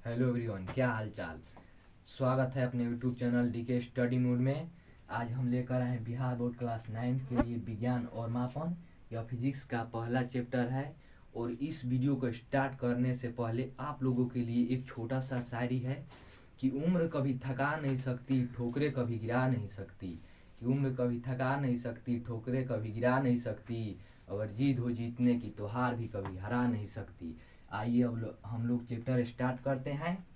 Hello everyone, क्या हाल चाल। स्वागत है अपने YouTube channel DK study mood में। आज हम लेकर आए हैं बिहार बोर्ड क्लास 9 के लिए विज्ञान और मापन। यह फिजिक्स का पहला चैप्टर है। और इस वीडियो को स्टार्ट करने से पहले आप लोगों के लिए एक छोटा सा शायरी है कि उम्र कभी थका नहीं सकती, ठोकरें कभी गिरा नहीं सकती। कि उम्र कभी थका नहीं सकती, ठोकरें कभी गिरा नहीं सकती। अगर जीत हो जीतने की तो हार भी कभी हरा नहीं सकती। आइए अब हम लोग चैप्टर स्टार्ट करते हैं।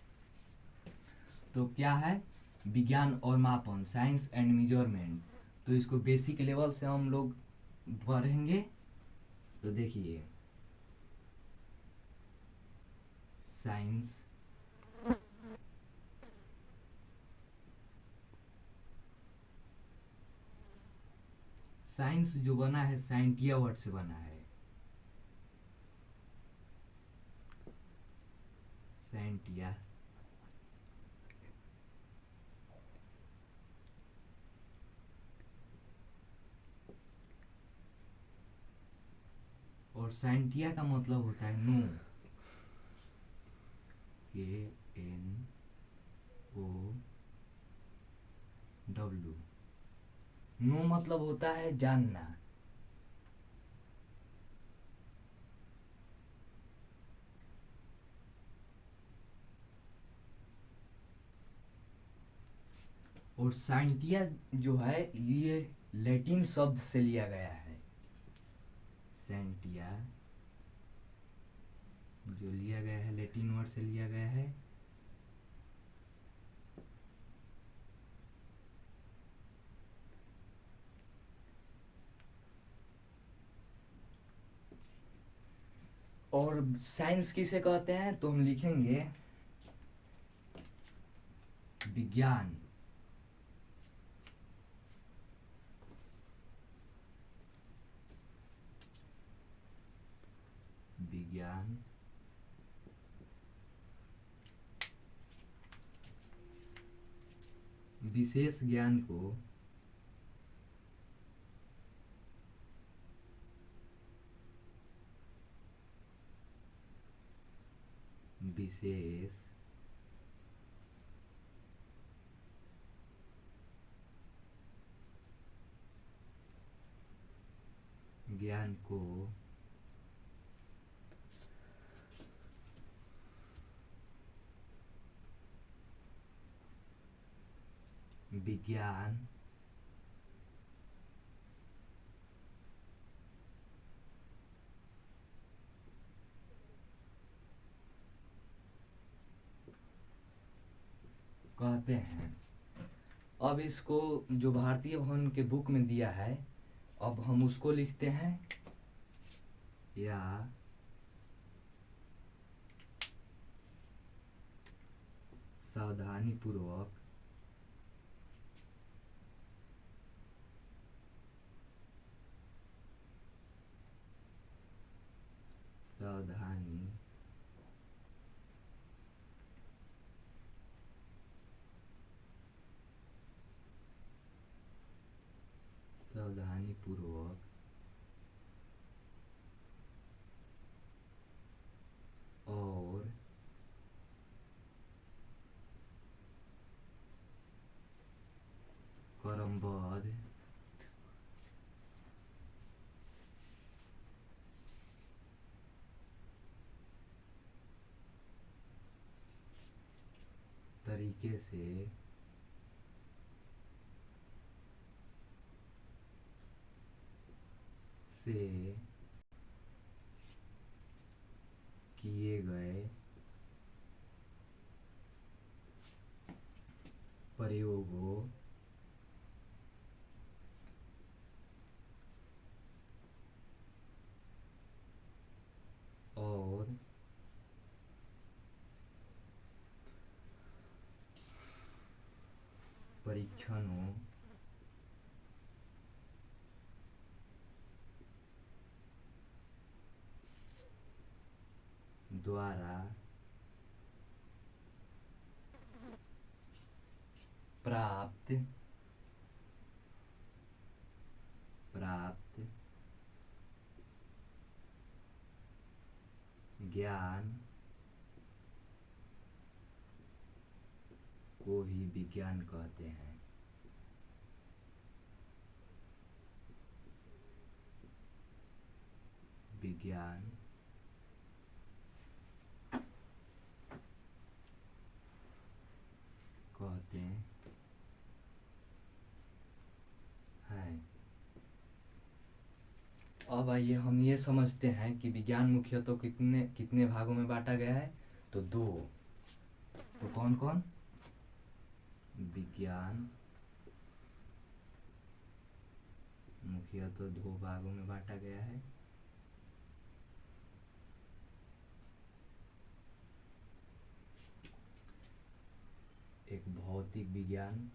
तो क्या है? विज्ञान और मापन, साइंस एंड मेजरमेंट। तो इसको बेसिक लेवल से हम लोग पढ़ेंगे। तो देखिए, साइंस, साइंस जो बना है साइंटिया वर्ड से बना है। साइंटिया। और साइंटिया का मतलब होता है नो। KNOW। नो मतलब होता है जानना। और साइंटिया जो है ये लैटिन शब्द से लिया गया है। साइंटिया जो लिया गया है लैटिन वर्ड से लिया गया है। और साइंस किसे कहते हैं? तो हम लिखेंगे विज्ञान। विज्ञान विशेष ज्ञान को विशेष ज्ञान को विज्ञान कहते हैं। अब इसको जो भारतीय भवन के बुक में दिया है, अब हम उसको लिखते हैं या सावधानी पूर्वक सावधानी सावधानी पूर्वक और क्रमबद्ध तरीके से किए गए प्रयोगों और परीक्षणों द्वारा प्राप्त ज्ञान ही विज्ञान कहते हैं। विज्ञान कहते हैं। अब आइए हम ये समझते हैं कि विज्ञान मुख्यतः कितने कितने भागों में बांटा गया है। तो दो। तो कौन कौन? विज्ञान मुख्यतः दो भागों में बांटा गया है। एक भौतिक विज्ञान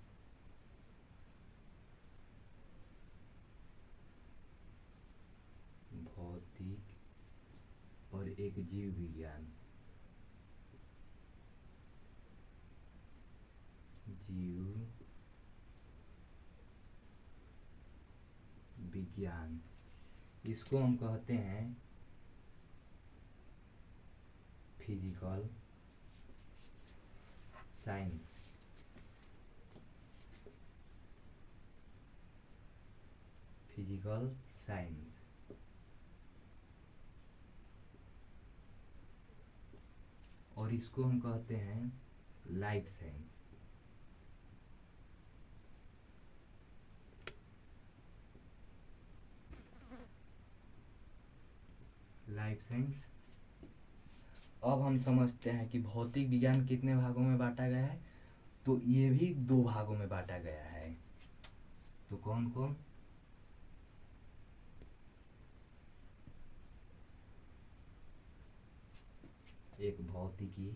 और एक जीव विज्ञान इसको हम कहते हैं फिजिकल साइंस। और इसको हम कहते हैं लाइफ साइंस। अब हम समझते हैं कि भौतिक विज्ञान कितने भागों में बांटा गया है। तो ये भी दो भागों में बांटा गया है। तो कौन कौन? एक भौतिकी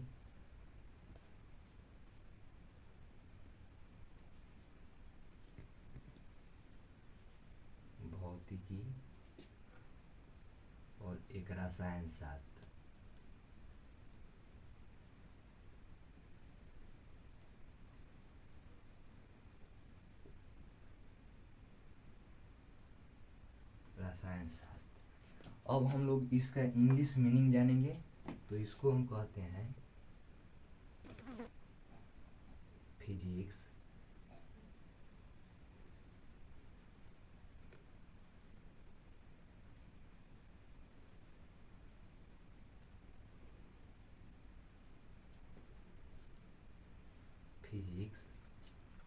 और एक रसायन शास्त्र। अब हम लोग इसका इंग्लिश मीनिंग जानेंगे। तो इसको हम कहते हैं फिजिक्स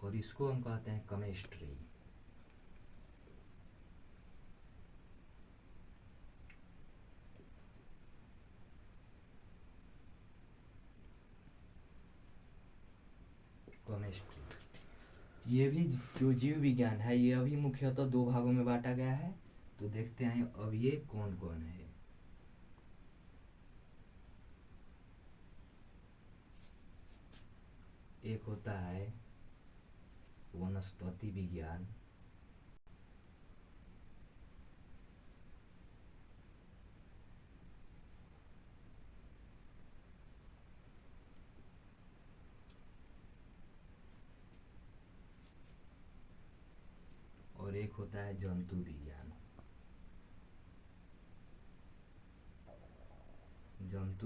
और इसको हम कहते हैं केमिस्ट्री। ये भी जो जीव विज्ञान है ये अभी मुख्यतः दो भागों में बांटा गया है। तो देखते हैं अब ये कौन कौन है। एक होता है वनस्पति विज्ञान, और एक होता है जंतु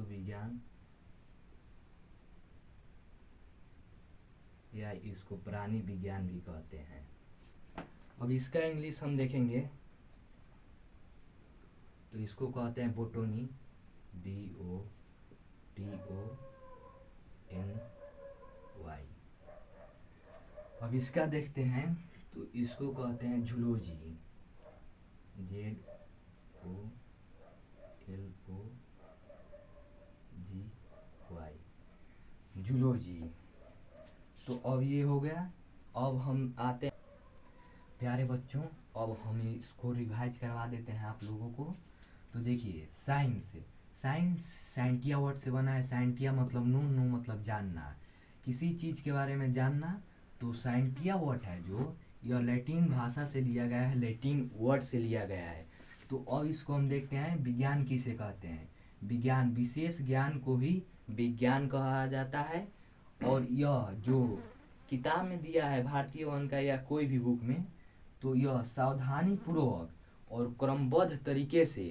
विज्ञान। या इसको प्राणी विज्ञान भी कहते हैं। अब इसका इंग्लिश हम देखेंगे तो इसको कहते हैं बोटोनी, BOTONY। अब इसका देखते हैं तो इसको कहते हैं जूलॉजी, ZOLOGY, जूलॉजी। तो अब ये हो गया। अब हम आते हैं प्यारे बच्चों, अब हम इसको रिवाइज करवा देते हैं आप लोगों को। तो देखिए साइंटिया वर्ड से बना है। साइंटिया मतलब नो मतलब जानना, किसी चीज के बारे में जानना। तो साइंटिया वर्ड है जो यह लैटिन भाषा से लिया गया है, लैटिन वर्ड से लिया गया है। तो अब इसको हम देखते हैं विज्ञान किसे कहते हैं। विज्ञान विशेष ज्ञान को ही विज्ञान कहा जाता है। और यह जो किताब में दिया है भारतीय वन का या कोई भी बुक में, तो यह सावधानी पूर्वक और क्रमबद्ध तरीके से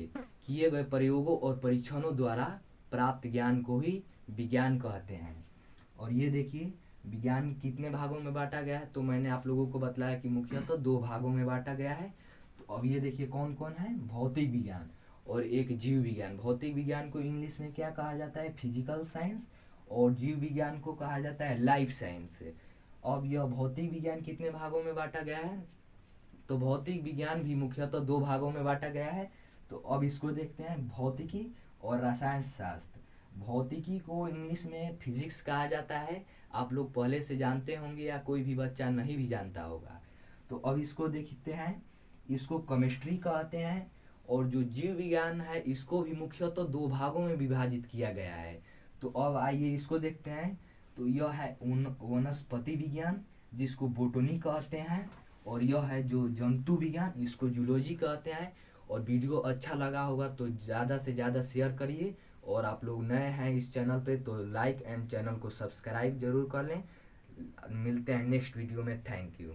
किए गए प्रयोगों और परीक्षणों द्वारा प्राप्त ज्ञान को ही विज्ञान कहते हैं। और ये देखिए विज्ञान कितने भागों में बांटा गया है, तो मैंने आप लोगों को बतलाया कि मुख्यतः 2 भागों में बांटा गया है। तो अब ये देखिए कौन कौन है, भौतिक विज्ञान और एक जीव विज्ञान। भौतिक विज्ञान को इंग्लिश में क्या कहा जाता है, फिजिकल साइंस, और जीव विज्ञान को कहा जाता है लाइफ साइंस। अब यह भौतिक विज्ञान कितने भागों में बांटा गया है, तो भौतिक विज्ञान भी मुख्यतः 2 भागों में बांटा गया है। तो अब इसको देखते हैं, भौतिकी और रसायन शास्त्र। भौतिकी को इंग्लिश में फिजिक्स कहा जाता है, आप लोग पहले से जानते होंगे या कोई भी बच्चा नहीं भी जानता होगा। तो अब इसको देखते हैं, इसको केमिस्ट्री कहते हैं। और जो जीव विज्ञान है इसको भी मुख्यतः 2 भागों में विभाजित किया गया है। तो अब आइए इसको देखते हैं। तो यह है वनस्पति विज्ञान, जिसको बोटनी कहते हैं, और यह है जो जंतु विज्ञान, इसको जूलॉजी कहते हैं। और वीडियो अच्छा लगा होगा तो ज़्यादा से ज़्यादा शेयर करिए, और आप लोग नए हैं इस चैनल पे तो लाइक एंड चैनल को सब्सक्राइब जरूर कर लें। मिलते हैं नेक्स्ट वीडियो में, थैंक यू।